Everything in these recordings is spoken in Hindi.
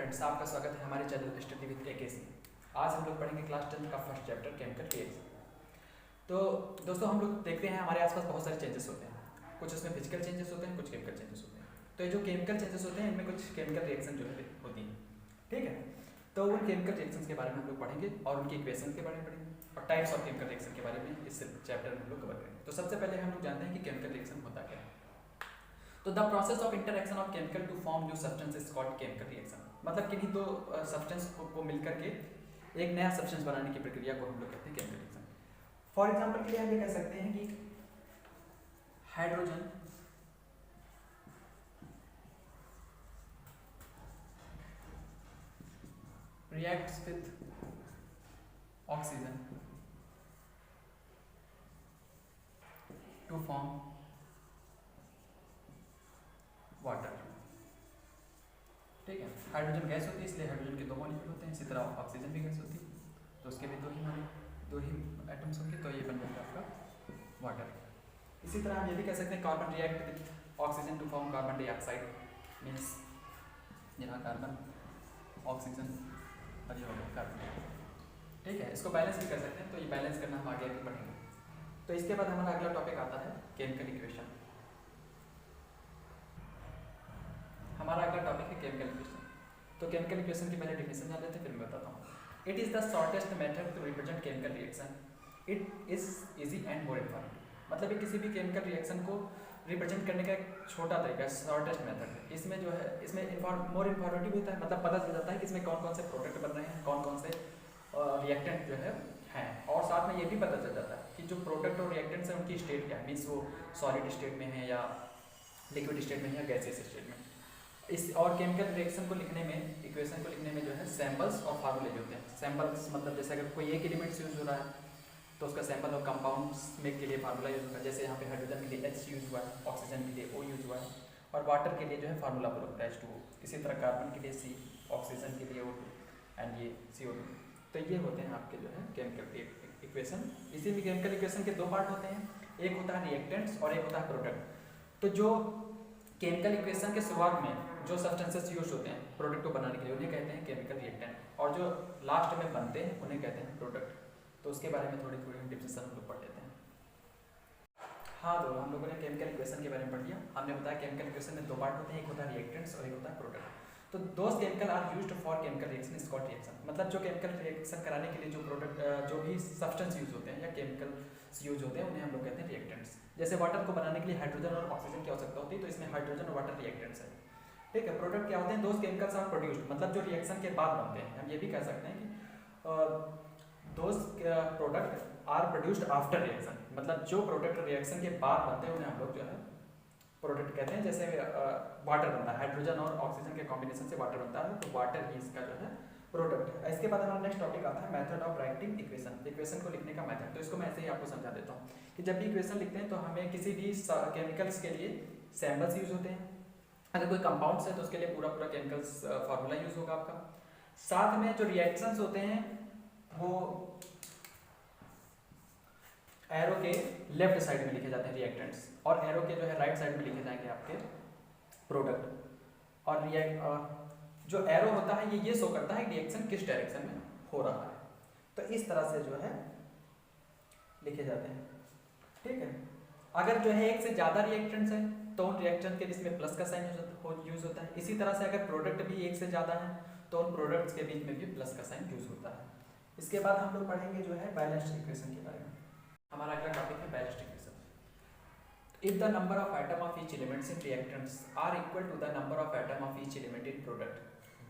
फ्रेंड्स, आपका स्वागत है हमारे चैनल स्टडी विद एकेसी। आज हम लोग पढ़ेंगे क्लास 10 का फर्स्ट चैप्टर केमिकल रिएक्शन। तो दोस्तों, हम लोग देखते हैं हमारे आसपास बहुत सारे चेंजेस होते हैं। कुछ उसमें फिजिकल चेंजेस होते हैं, कुछ केमिकल चेंजेस होते हैं। तो ये जो केमिकल चेंजेस होते हैं, इनमें कुछ केमिकल रिएक्शन जो है होती हैं, ठीक है। तो उन केमिकल रिएक्शन के बारे में हम लोग पढ़ेंगे और उनकी इक्वेशन के बारे में पढ़ेंगे और टाइप्स ऑफ केमिकल रिएक्शन के बारे में इस चैप्टर में हम लोग कवर करेंगे। तो सबसे पहले हम लोग जानते हैं कि केमिकल रिएक्शन होता क्या है। तो the process of interaction of chemical to form new substance is called chemical reaction. मतलब किन्हीं दो सब्सटेंस को मिलकर के एक नया सब्सटेंस बनाने की प्रक्रिया को हम लोग कहते हैं केमिकल रिएक्शन। फॉर एग्जांपल के लिए हम ये कह सकते हैं कि hydrogen reacts with oxygen to form water. ठीक है, हाइड्रोजन गैस होती है, इसलिए हाइड्रोजन के दो मॉलिक्यूल होते हैं। इसी तरह ऑक्सीजन भी गैस होती है, तो उसके भी दो ही एटम्स होंगे, तो ये बन जाता है आपका वाटर। इसी तरह हम ये भी कह सकते हैं carbon react with oxygen to form carbon dioxide, means यहाँ कार्बन ऑक्सीजन और ये हो गया कार्बन। ठीक है, इसको बैलेंस भी कर सकते हैं, तो ये बैलेंस करना हम आगे पढ़ेंगे। तो इसके बाद हमारा अगला टॉपिक आता है केमिकल इक्वेशन। हमारा अगला टॉपिक है केमिकल इक्वेशन। तो केमिकल इक्वेशन की पहले डेफिनेशन जान लेते हैं, फिर मैं बताता हूँ। It is the shortest method to represent chemical reaction. It is easy and more informative. मतलब ये किसी भी केमिकल रिएक्शन को रिप्रेजेंट करने का एक छोटा तरीका है, शॉर्टेस्ट मेथड है। इसमें जो है इसमें मोर इन्फॉर्मेटिव होता है, मतलब पता चल जाता है कि इसमें कौन कौन से प्रोडक्ट बन रहे हैं, कौन कौन से रिएक्टेंट जो है हैं, और साथ में ये भी पता चल जाता है कि जो प्रोडक्ट और रिएक्टेंट्स हैं उनकी स्टेट क्या है, मीन्स वो सॉलिड स्टेट में है या लिक्विड स्टेट में है या गैसियस स्टेट में। इस और केमिकल रिएक्शन को लिखने में, इक्वेशन को लिखने में जो है सैम्पल्स और फार्मूले होते हैं। सैम्पल्स मतलब जैसे अगर कोई एक एलिमेंट्स यूज हो रहा है तो उसका सैंपल और कंपाउंड्स में के लिए फार्मूला यूज होगा। जैसे यहाँ पे हाइड्रोजन के लिए H यूज हुआ है, ऑक्सीजन के लिए O यूज हुआ है, और वाटर के लिए जो है फार्मूला पर होता है H2O। इसी तरह कार्बन के लिए C, ऑक्सीजन के लिए O2 एंड ये CO2। तो ये होते हैं आपके जो है केमिकल इक्वेशन। इसी में केमिकल इक्वेशन के दो पार्ट होते हैं, एक होता है रिएक्टेंट्स और एक होता है प्रोडक्ट। तो जो केमिकल इक्वेशन के शुरुआत में जो सब्सटेंसेस यूज होते हैं प्रोडक्ट को बनाने के लिए, उन्हें कहते हैं केमिकल रिएक्टेंट, और जो लास्ट में बनते हैं उन्हें कहते हैं प्रोडक्ट। तो उसके बारे में थोड़ी डिस्कशन हम लोग पढ़ लेते हैं। हाँ, तो हम लोगों ने केमिकल इक्वेशन के बारे में पढ़ लिया। हमने बताया केमिकल इक्वेशन में दो पार्ट होते हैं, एक होता है रिएक्टेंट्स और एक होता है प्रोडक्ट। तो those chemical are used for chemical reaction is called reaction. मतलब जो केमिकल रिएक्शन कराने के लिए जो प्रोडक्ट जो भी सब्सटेंस यूज होते हैं या केमिकल्स यूज होते हैं, उन्हें हम लोग कहते हैं रिएक्टेंट्स। जैसे वाटर को बनाने के लिए हाइड्रोजन और ऑक्सीजन की आवश्यकता होती है, तो इसमें हाइड्रोजन और वाटर रिएक्टेंट्स है। ठीक है, प्रोडक्ट क्या होते हैं, दोज केमिकल्स आर प्रोड्यूस्ड, मतलब जो रिएक्शन के बाद बनते हैं। हम ये भी कह सकते हैं कि those product are produced after reaction, मतलब जो प्रोडक्ट रिएक्शन के बाद बनते हैं उन्हें हम लोग जो है प्रोडक्ट कहते हैं। जैसे वाटर बनता है, हाइड्रोजन और ऑक्सीजन के कॉम्बिनेशन से वाटर बनता है, तो वाटर ही इसका जो है प्रोडक्ट है। इसके बाद हमारा नेक्स्ट टॉपिक आता है method of writing equation. Equation को लिखने का मेथड। तो इसको मैं ऐसे ही आपको समझा देता हूँ कि जब भी इक्वेशन लिखते हैं तो हमें किसी भी केमिकल्स के लिए सैम्पल्स यूज होते हैं। अगर कोई कंपाउंड्स है तो उसके लिए पूरा केमिकल्स फार्मूला यूज होगा आपका। साथ में जो रिएक्शंस होते हैं वो एरो के लेफ्ट साइड में लिखे जाते हैं रिएक्टेंट्स, और एरो के जो है राइट साइड में लिखे जाएंगे आपके प्रोडक्ट। और जो एरो होता है ये शो करता है रिएक्शन किस डायरेक्शन में हो रहा है। तो इस तरह से जो है लिखे जाते हैं। ठीक है, अगर जो है एक से ज्यादा रिएक्टेंट्स है तो उन रिएक्शन के बीच में प्लस का साइन यूज होता है। इसी तरह से अगर प्रोडक्ट भी एक से ज्यादा है तो उन प्रोडक्ट्स के बीच में भी प्लस का साइन यूज होता है। इसके बाद हम लोग पढ़ेंगे जो है बैलेंस्ड इक्वेशन के बारे में। हमारा अगला टॉपिक है balanced equation. If the number of atom of each element in reactants are equal to the number of atom of each element in product,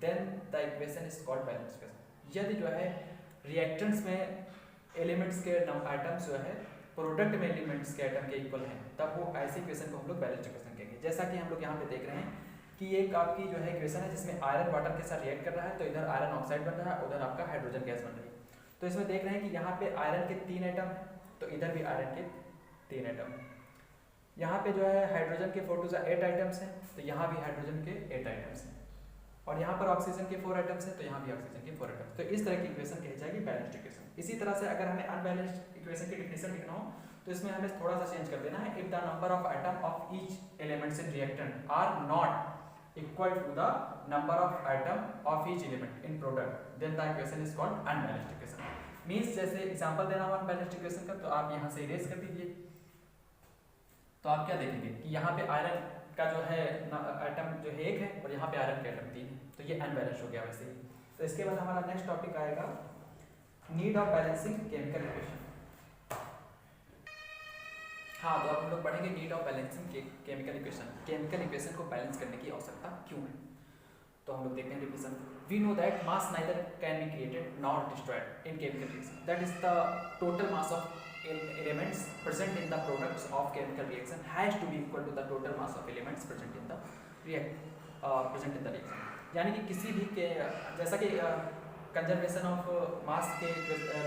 then the equation is called balanced equation. यदि जो है रिएक्टेंट्स में एलिमेंट्स के एटम्स जो है प्रोडक्ट में एलिमेंट्स के एटम के इक्वल हैं, तब वो ऐसी इक्वेशन को हम लोग बैलेंस्ड इक्वेशन कहेंगे। जैसा कि हम लोग यहाँ पे देख रहे हैं कि एक आपकी जो है इक्वेशन है जिसमें आयरन वाटर के साथ रिएक्ट कर रहा है, तो इधर आयरन ऑक्साइड बन रहा है, उधर आपका हाइड्रोजन गैस बन रही है। तो इसमें देख रहे हैं कि यहाँ पे आयरन के 3 एटम है, तो इधर भी आयरन के 3 एटम है। यहाँ पे जो है हाइड्रोजन के 4 to 8 आइटम्स हैं, तो यहाँ भी हाइड्रोजन के 8 आइटम्स हैं, और यहाँ पर ऑक्सीजन के 4 आइटम्स हैं, तो यहाँ भी ऑक्सीजन के 4 आइटम्स। तो इस तरह की इक्वेशन कही जाएगी बैलेंस्ड इक्वेशन। इसी तरह से अगर हमें अनबैलेंस्ड इक्वेशन की डेफिनेशन लिखना हो तो इसमें हमें थोड़ा सा चेंज कर देना है। If the number of atom of each elements in reactant are not equal to the number of atom of each element in product, then the equation is called unbalanced equation. Means जैसे एग्जांपल देना हो अनबैलेंस्ड इक्वेशन का, तो आप यहाँ से इरेज कर दीजिए, तो आप क्या देखेंगे कि यहाँ पे आयरन का जो है एटम जो है एक है और यहाँ पे आयरन के एटम 3 है, तो ये अनबैलेंस हो गया वैसे ही। तो इसके बाद हमारा नेक्स्ट टॉपिक आएगा need of balancing chemical equation. हाँ, तो अब हम लोग पढ़ेंगे need of balancing chemical equation, chemical equation को बैलेंस करने की आवश्यकता क्यों है। तो हम लोग देखते हैं revision. We know that mass neither can be created nor destroyed in chemical reaction, that is the total mass of elements present in the products of chemical reaction has to be equal to the total mass of elements present in the reaction। यानी कि किसी भी के, जैसा कि कंजर्वेशन ऑफ मास के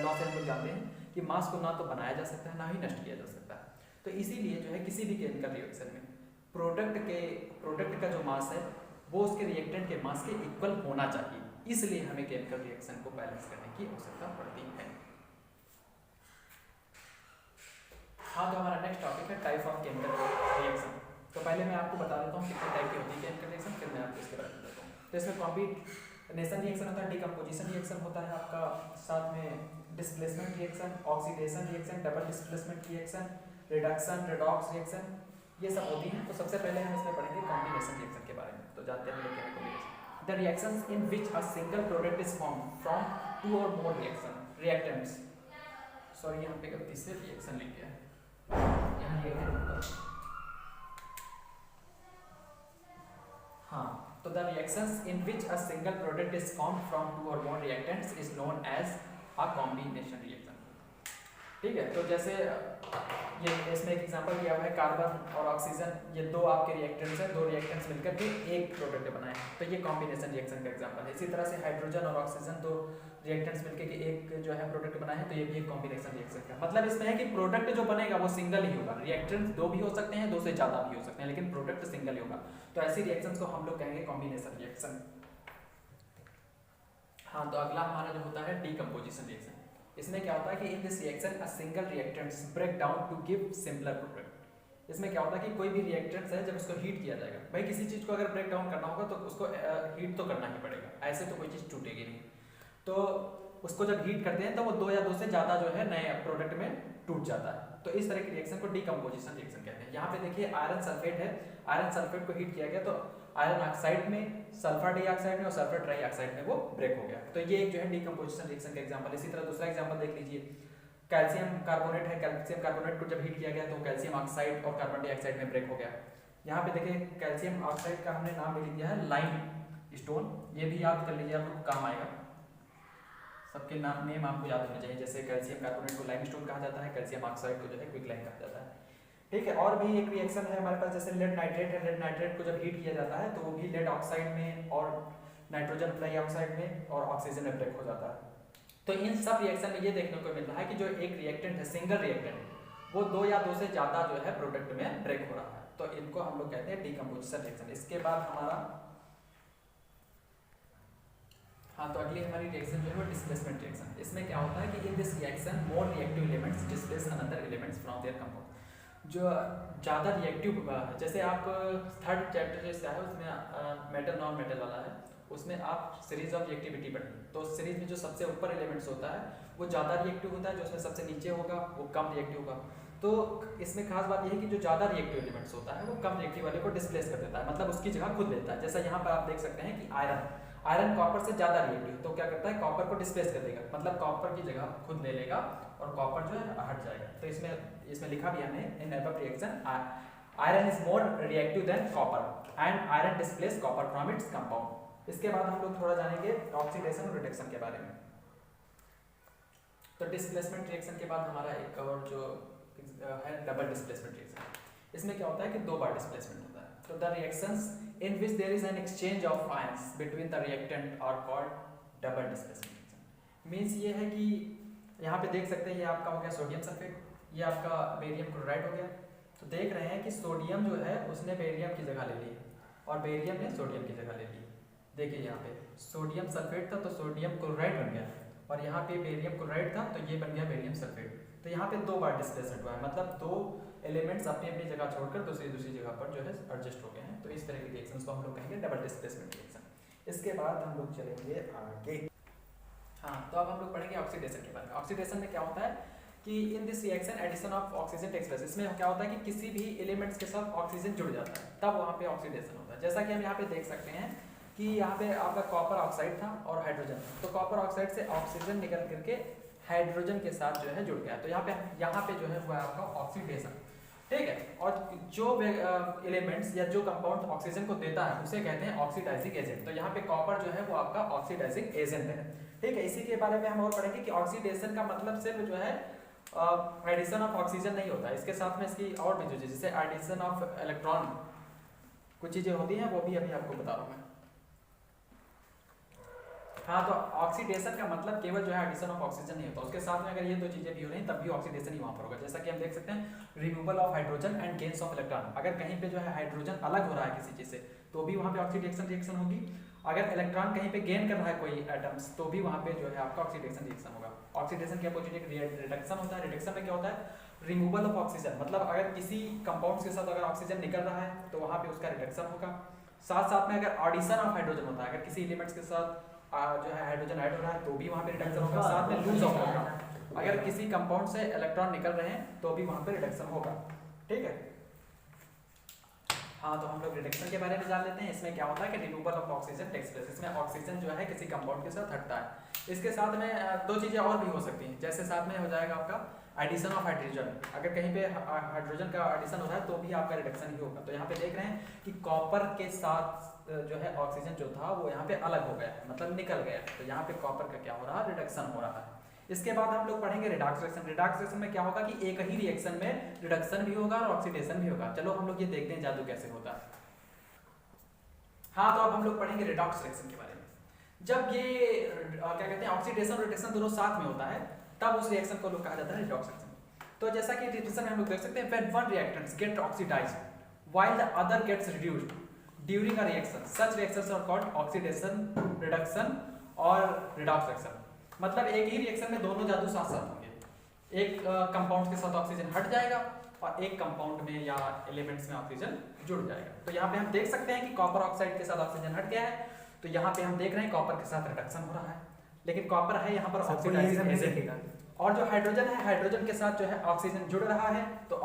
लॉ से हम लोग जानते हैं कि मास को ना तो बनाया जा सकता है ना ही नष्ट किया जा सकता है, तो इसीलिए जो है किसी भी केमिकल रिएक्शन में प्रोडक्ट का जो मास है वो उसके रिएक्टेंट के मास के इक्वल होना चाहिए, इसलिए हमें केमिकल रिएक्शन को बैलेंस करने की आवश्यकता पड़ती है। हाँ, तो हमारा नेक्स्ट टॉपिक है टाइप ऑफ केमिकल रिएक्शन। तो पहले मैं आपको बता देता हूँ कितने टाइप की होती है केमिकल रिएक्शन, फिर मैं आपको इसके बारे में बताता हूँ। तो इसमें कॉम्बिनेशन रिएक्शन होता है, डिकम्पोजिशन रिएक्शन होता है आपका, साथ में displacement reaction, oxidation reaction, double displacement reaction, reduction, redox reaction, ये सब होती हैं। तो सबसे पहले हम इसमें पढ़ेंगे कॉम्बिनेशन रिएक्शन के बारे में। तो जानते हैं लोग combination, the reactions in which a single product is formed from 2 और मोर रिएक्टेंट्स। सॉरी, यहाँ पे गलती से रिएक्शन लिख गया है, हाँ। तो the reactions in which a single product is formed from 2 और more reactants is known as a combination reaction. ठीक है, तो जैसे ये इसमें एक एग्जांपल दिया हुआ है, कार्बन और ऑक्सीजन, ये दो आपके रिएक्टेंट्स हैं, दो रिएक्टेंट्स मिलकर के एक प्रोडक्ट बनाए, तो ये कॉम्बिनेशन रिएक्शन का एग्जांपल है। इसी तरह से हाइड्रोजन और ऑक्सीजन दो रिएक्टेंट्स मिलकर के एक जो है प्रोडक्ट बनाए हैं, तो ये भी एक कॉम्बिनेशन रिएक्शन का मतलब इसमें है कि प्रोडक्ट जो बनेगा वो सिंगल ही होगा। रिएक्टेंट्स दो भी हो सकते हैं, दो से ज्यादा भी हो सकते हैं, लेकिन प्रोडक्ट सिंगल ही होगा। तो ऐसी रिएक्शंस को हम लोग कहेंगे कॉम्बिनेशन रिएक्शन। हाँ, तो अगला हमारा जो होता है डीकम्पोजिशन रिएक्शन। इसमें क्या होता है कि in this reaction a single reactants break down to give similar product. इसमें क्या होता है कि कोई भी रिएक्टेंट्स है, जब उसको हीट किया जाएगा, भाई किसी चीज को अगर ब्रेक डाउन करना होगा तो उसको हीट तो करना ही पड़ेगा, ऐसे तो कोई चीज टूटेगी नहीं। तो उसको जब हीट करते हैं तो वो 2 या 2 से ज्यादा जो है नए प्रोडक्ट में टूट जाता है, तो इस तरह की रिएक्शन को डीकम्पोजिशन रिएक्शन कहते हैं। यहाँ पे देखिए आयरन सल्फेट है, आयरन सल्फेट को हीट किया गया तो आयरन ऑक्साइड में, सल्फर डाइऑक्साइड में और सल्फर ट्राइऑक्साइड में वो ब्रेक हो गया, तो ये एक जो है डीकम्पोजिशन रिएक्शन का एग्जांपल। इसी तरह दूसरा एग्जांपल देख लीजिए, कैल्शियम कार्बोनेट है, कैल्शियम कार्बोनेट को जब हीट किया गया तो कैल्शियम ऑक्साइड और कार्बन डाइऑक्साइड में ब्रेक हो गया। यहाँ पे देखिए कैल्शियम ऑक्साइड का हमने नाम लिख दिया है लाइम स्टोन, ये भी याद कर लीजिए, आपको काम आएगा। सबके नाम नेम आपको याद होने चाहिए, जैसे कैल्शियम कार्बोनेट को लाइमस्टोन कहा जाता है, कैल्शियम ऑक्साइड को जो है क्विकलाइन कहा जाता है। ठीक है, और भी एक रिएक्शन है हमारे पास, जैसे लेड नाइट्रेट है, लेड नाइट्रेट को जब हीट किया जाता है तो वो भी लेड ऑक्साइड में और नाइट्रोजन डाइऑक्साइड में और ऑक्सीजन में ब्रेक हो जाता है। तो इन सब रिएक्शन में ये देखने को मिल रहा है कि जो एक रिएक्टेंट है, सिंगल रिएक्टेंट, वो 2 या 2 से ज्यादा जो है प्रोडक्ट में ब्रेक हो रहा है, तो इनको हम लोग कहते हैं डीकम्पोजिशन रिएक्शन। इसके बाद हमारा हाँ, तो अगली हमारी रिएक्शन जो है वो डिस्प्लेसमेंट रिएक्शन। इसमें क्या होता है कि in this reaction more reactive elements displace another elements from there compound. जो ज़्यादा रिएक्टिव है, जैसे आप थर्ड चैप्टर जैसे है उसमें मेटल नॉन मेटल वाला है, उसमें आप सीरीज ऑफ रिएक्टिविटी पढ़ेंगे, तो सीरीज में जो सबसे ऊपर एलिमेंट्स होता है वो ज़्यादा रिएक्टिव होता है, जो उसमें सबसे नीचे होगा वो कम रिएक्टिव होगा। तो इसमें खास बात यह है कि जो ज़्यादा रिएक्टिव एलिमेंट्स होता है वो कम रिएक्टिव वाले को डिस्प्लेस कर देता है, मतलब उसकी जगह खुद लेता है। जैसा यहाँ पर आप देख सकते हैं कि आयरन कॉपर से ज़्यादा रिएक्टिव, तो क्या करता है कॉपर को डिस्प्लेस कर देगा, मतलब कॉपर की जगह खुद ले लेगा और कॉपर जो है हट जाएगा। तो इसमें लिखा भी हमने in above reaction iron is more reactive than copper and iron displace copper from its compound. इसके बाद हम लोग थोड़ा जानेंगे ऑक्सीडेशन और रिडक्शन के बारे में। तो डिस्प्लेसमेंट रिएक्शन के बाद हमारा एक और जो है डबल डिस्प्लेसमेंट रिएक्शन। इसमें क्या होता है कि 2 बार डिस्प्लेसमेंट होता है। तो the reactions in which there is an exchange of ions between the reactant are called double displacement reaction। Means ये है कि यहाँ पे देख सकते हैं ये आपका हो गया सोडियम सल्फेट, ये आपका बेरियम क्लोराइड हो गया। तो देख रहे हैं कि सोडियम जो है उसने बेरियम की जगह ले ली और बेरियम ने सोडियम की जगह ले ली। देखिए यहाँ पे सोडियम सल्फेट था तो सोडियम क्लोराइड बन गया, और यहाँ पे बेरियम क्लोराइड था तो ये बन गया बेरियम सल्फेट। तो यहाँ पे 2 बार डिस्प्लेसमेंट हुआ है, मतलब 2 एलिमेंट्स अपनी अपनी जगह छोड़कर दूसरी जगह पर जो है एडजस्ट हो गए हैं। तो इस तरह के रिएक्शंस को हम लोग कहेंगे डबल डिस्प्लेसमेंट रिएक्शन। इसके बाद हम लोग चलेंगे आगे। हाँ, तो अब हम लोग पढ़ेंगे ऑक्सीडेशन के बारे में। ऑक्सीडेशन में क्या होता है कि in this reaction addition of oxygen takes place. इसमें क्या होता है कि किसी भी एलिमेंट्स के साथ ऑक्सीजन जुड़ जाता है, तब वहाँ पे ऑक्सीडेशन होता है। जैसा कि हम यहाँ पे देख सकते हैं कि यहाँ पे आपका कॉपर ऑक्साइड था और हाइड्रोजन था, तो कॉपर ऑक्साइड से ऑक्सीजन निकल करके हाइड्रोजन के साथ जो है जुड़ गया, तो यहाँ पे जो है हुआ आपका ऑक्सीडेशन, ठीक है। और जो एलिमेंट्स या जो कंपाउंड ऑक्सीजन को देता है उसे कहते हैं ऑक्सीडाइजिंग एजेंट। तो यहाँ पे कॉपर जो है वो आपका ऑक्सीडाइजिंग एजेंट है, ठीक है। इसी के बारे में हम और पढ़ेंगे कि ऑक्सीडेशन का मतलब सिर्फ जो है एडिशन ऑफ ऑक्सीजन नहीं होता है, इसके साथ में इसकी और भी जो जैसे एडिशन ऑफ इलेक्ट्रॉन कुछ चीजें होती हैं, वो भी अभी आपको बता रहा हूँ मैं। हाँ, तो ऑक्सीडेशन का मतलब केवल जो है एडिशन ऑफ ऑक्सीजन नहीं होता, उसके साथ में अगर ये दो चीजें भी हो रही तब भी ऑक्सीडेशन ही वहाँ पर होगा। जैसा कि हम देख सकते हैं removal of hydrogen and gains of electron. अगर कहीं पे जो है हाइड्रोजन अलग हो रहा है किसी चीज से तो भी वहाँ पे ऑक्सीडेशन रिएक्शन होगी। अगर इलेक्ट्रॉन कहीं पे गेन कर रहा है कोई एटम्स तो भी वहाँ पे जो है आपका ऑक्सीडेशन रिएक्शन होगा। ऑक्सीडेशन के अपोजिट एक रिडक्शन होता है। रिडक्शन में क्या होता है रिमूवल ऑफ ऑक्सीजन, मतलब अगर किसी कंपाउंड्स के साथ अगर ऑक्सीजन निकल रहा है तो वहाँ पे उसका रिडक्शन होगा। साथ साथ में अगर ऑडिशन ऑफ हाइड्रोजन होता है, अगर किसी एलिमेंट्स के साथ जो है हाइड्रोजन ऐड हो रहा है तो भी वहाँ पे रिडक्शन होगा। साथ में लूज ऑफ होगा, अगर किसी कंपाउंड से इलेक्ट्रॉन निकल रहे हैं तो भी वहाँ पे रिडक्शन होगा, ठीक है। हाँ, तो हम लोग रिडक्शन के बारे में जान लेते हैं। इसमें क्या होता है कि removal of oxygen takes place. इसमें ऑक्सीजन जो है किसी कंपाउंड के साथ हटता है। इसके साथ में दो चीजें और भी हो सकती हैं, जैसे साथ में हो जाएगा आपका एडिशन ऑफ हाइड्रोजन। अगर कहीं पे हाइड्रोजन का एडिशन हो रहा है तो भी आपका रिडक्शन ही होगा। तो यहाँ पे देख रहे हैं कि कॉपर के साथ जो है ऑक्सीजन जो था वो यहाँ पे अलग हो गया है, मतलब निकल गया है। तो यहाँ पे कॉपर का क्या हो रहा है रिडक्शन हो रहा है। इसके बाद हम लोग पढ़ेंगे रिडॉक्स रिएक्शन। रिडॉक्स रिएक्शन में क्या होगा कि एक ही रिएक्शन में रिडक्शन भी होगा और ऑक्सीडेशन भी होगा। चलो हम लोग ये देखते हैं जादू कैसे होता है। हाँ, तो अब हम लोग पढ़ेंगे रिडॉक्स रिएक्शन के बारे में। जब ये क्या कहते हैं ऑक्सीडेशन और रिडक्शन दोनों साथ में होता है तब उस रिएक्शन को लोग कहा जाता है रिडॉक्स रिएक्शन। तो जैसा कि रिएक्शन में हम लोग देख सकते हैं when one reactant get oxidized while the other gets reduced during a reaction such reactions are called oxidation, reduction और रिडॉक्स रिएक्शन। मतलब एक ही रिएक्शन में दोनों जादू साथ साथ होंगे। एक कंपाउंड के साथ ऑक्सीजन हट जाएगा और एक कंपाउंड में या एलिमेंट्स में ऑक्सीजन जुड़ जाएगा। तो यहाँ पे हम देख सकते हैं कि कॉपर ऑक्साइड के साथ ऑक्सीजन हट गया है, तो यहाँ पे हम देख रहे हैं कॉपर के साथ रिडक्शन हो रहा है, लेकिन कॉपर है यहाँ पर ऑक्सीडाइजिंग एजेंट। और जो हाइड्रोजन है, हाइड्रोजन के साथ जो है ऑक्सीजन जुड़ रहा है तो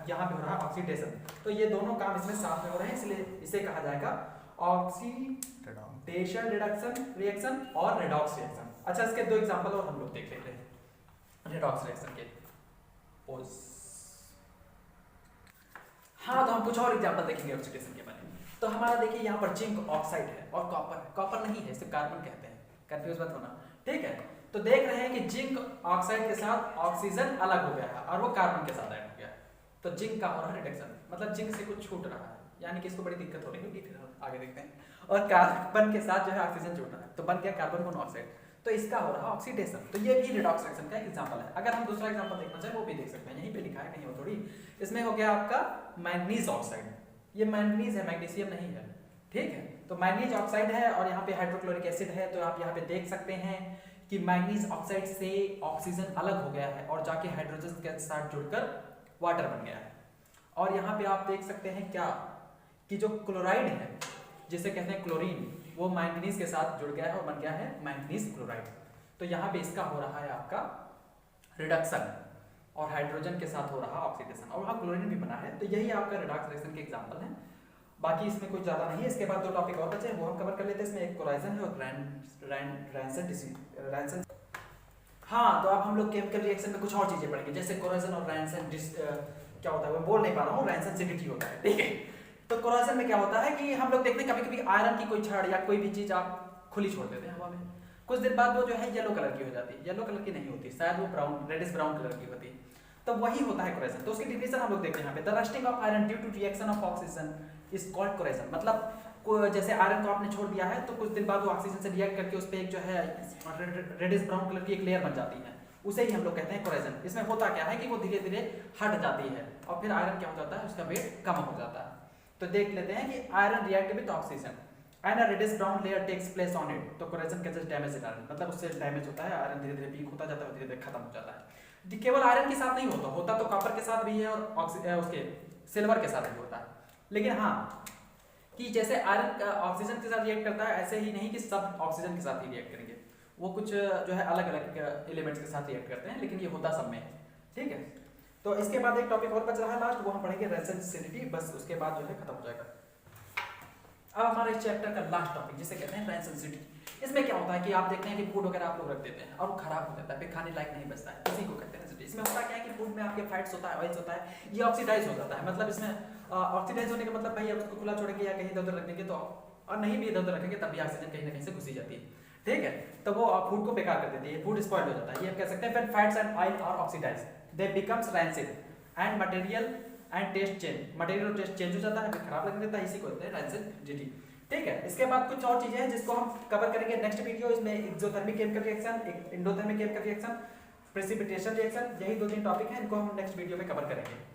यहाँ पे हो रहा है ऑक्सीडेशन। तो ये दोनों काम इसमें साथ में हो रहे हैं, इसलिए इसे कहा जाएगा ऑक्सीडेशन रिडक्शन रिएक्शन और रिडॉक्स रिएक्शन। अच्छा, इसके दो एग्जांपल और हम लोग देख लेते हैं रिडॉक्स रिएक्शन के। हाँ, तो हम कुछ और एग्जांपल देखेंगे ऑक्सीडेशन के बारे में। तो हमारा देखिए यहाँ पर जिंक ऑक्साइड है और कॉपर है। कॉपर नहीं है, इसे कार्बन कहते हैं, कंफ्यूज मत होना, ठीक है। तो देख रहे हैं कि जिंक ऑक्साइड के साथ ऑक्सीजन अलग हो गया है और वो कार्बन के साथ ऐड हो गया है। तो जिंक का हो रहा है रिडक्शन, मतलब जिंक से कुछ छूट रहा है, यानी कि इसको बड़ी दिक्कत हो रही होगी, फिर आगे देखते हैं। और कार्बन के साथ जो है ऑक्सीजन जुड़ रहा है तो बन गया कार्बन मोनोऑक्साइड, तो इसका हो रहा है ऑक्सीडेशन। तो ये भी रिडॉक्स रिएक्शन का एग्जांपल है। अगर हम दूसरा एग्जांपल देखना चाहें वो भी देख सकते हैं, यहीं पे लिखा है कहीं और थोड़ी। इसमें हो गया आपका मैंगनीज ऑक्साइड, ये मैंगनीज है, मैग्नीशियम नहीं है, ठीक है। तो मैंगनीज ऑक्साइड है और यहाँ पे हाइड्रोक्लोरिक एसिड है। तो आप यहाँ पे देख सकते हैं कि मैंगनीज ऑक्साइड से ऑक्सीजन अलग हो गया है और जाके हाइड्रोजन के साथ जुड़कर वाटर बन गया है। और यहाँ पे आप देख सकते हैं क्या कि जो क्लोराइड है जिसे कहते हैं क्लोरीन, वो मैंगनीज के साथ जुड़ गया है और बन गया है मैंगनीज क्लोराइड। तो यहाँ पे इसका हो रहा है आपका रिडक्शन और हाइड्रोजन के साथ हो रहा है ऑक्सीडेशन, और वहाँ क्लोरीन भी बना है। तो यही आपका रिडॉक्स रिएक्शन के एग्जांपल है। बाकी इसमें कुछ ज्यादा नहीं है। इसके बाद दो टॉपिक और बचे हैं, वो हम कवर कर लेते हैं। इसमें एक कोराइजन है और रैंसन डिसीज। हाँ, तो अब हम लोग केमिकल रिएक्शन में कुछ और चीजें पढ़ेंगे, जैसे कोराइजन और रैंसन क्या होता है, मैं बोल नहीं पा रहा हूँ, रैंसेंसिटिविटी होता है, ठीक है। तो कोराइजन में क्या होता है कि हम लोग देखते हैं कभी कभी आयरन की कोई छड़ या कोई भी चीज आप खुली छोड़ देते हैं हवा में, कुछ देर बाद वो जो है येलो कलर की हो जाती है। येलो कलर की नहीं होती, शायद वो ब्राउन, रेडिश ब्राउन कलर की होती है। तो वही होता है कोराइजन। तो उसकी डिफिनेशन हम लोग देखते हैं यहाँ पे, the rusting of iron due to reaction of oxygen is called corrosion. मतलब जैसे आयरन को आपने छोड़ दिया है तो कुछ दिन बाद वो ऑक्सीजन से रिएक्ट करके उस पे एक जो है रेडिश ब्राउन कलर की एक लेयर बन जाती है, उसे ही हम लोग कहते हैं कोराइजन। इसमें होता क्या है कि वो धीरे धीरे हट जाती है और फिर आयरन क्या हो जाता है, उसका वेट कम हो जाता है। तो देख लेते हैं कि iron react with oxygen and a reddish brown layer takes place on it. तो corrosion causes damage in iron, मतलब उससे डैमेज होता है, आयरन धीरे धीरे वीक होता जाता है, धीरे धीरे खत्म हो जाता है। केवल आयरन के साथ नहीं होता, होता तो कॉपर के साथ भी है और उसके सिल्वर के साथ भी होता है। लेकिन हाँ कि जैसे आयरन ऑक्सीजन के साथ रिएक्ट करता है, ऐसे ही नहीं कि सब ऑक्सीजन के साथ ही रिएक्ट करेंगे, वो कुछ जो है अलग अलग एलिमेंट्स के साथ रिएक्ट करते हैं, लेकिन ये होता सब में है। ठीक है, तो इसके बाद एक टॉपिक और बच रहा है लास्ट, वो हम पढ़ेंगे रेंसिडिटी, बस उसके बाद जो है खत्म हो जाएगा। अब हमारे इस चैप्टर का लास्ट टॉपिक जिसे कहते हैं रेंसिडिटी। इसमें क्या होता है कि आप देखते हैं कि फूड वगैरह आप लोग रख देते हैं और वो खराब हो जाता है, फिर खाने लायक नहीं बचता है, इसी को कहते हैं रेंसिडिटी। इसमें होता क्या है कि फूड में आपके फैट्स होता है, ऑयल्स होता है, ये ऑक्सीडाइज हो जाता है। मतलब इसमें ऑक्सीडाइज होने का मतलब भाई आप उसको खुला छोड़ेंगे या कहीं इधर उधर रख देंगे तो, और नहीं भी इधर उधर रखेंगे तब भी ऑक्सीजन कहीं ना कहीं से घुसी जाती है। ठीक है, तो वो फूड को बेकार कर देती है, फूड स्पॉइल हो जाता है। ये आप कह सकते हैं when fats and oil are oxidized they becomes rancid and material and taste change, material और टेस्ट चेंज हो जाता है, फिर खराब लगने लगता है, इसी को कहते हैं रेंसिडिटी। ठीक है, इसके बाद कुछ और चीजें हैं जिसको हम कवर करेंगे नेक्स्ट वीडियो। इसमें एक्सोथर्मिक केमिकल रिएक्शन, एक endothermic chemical reaction, precipitation reaction, यही 2-3 टॉपिक हैं, इनको हम नेक्स्ट वीडियो में कवर करेंगे।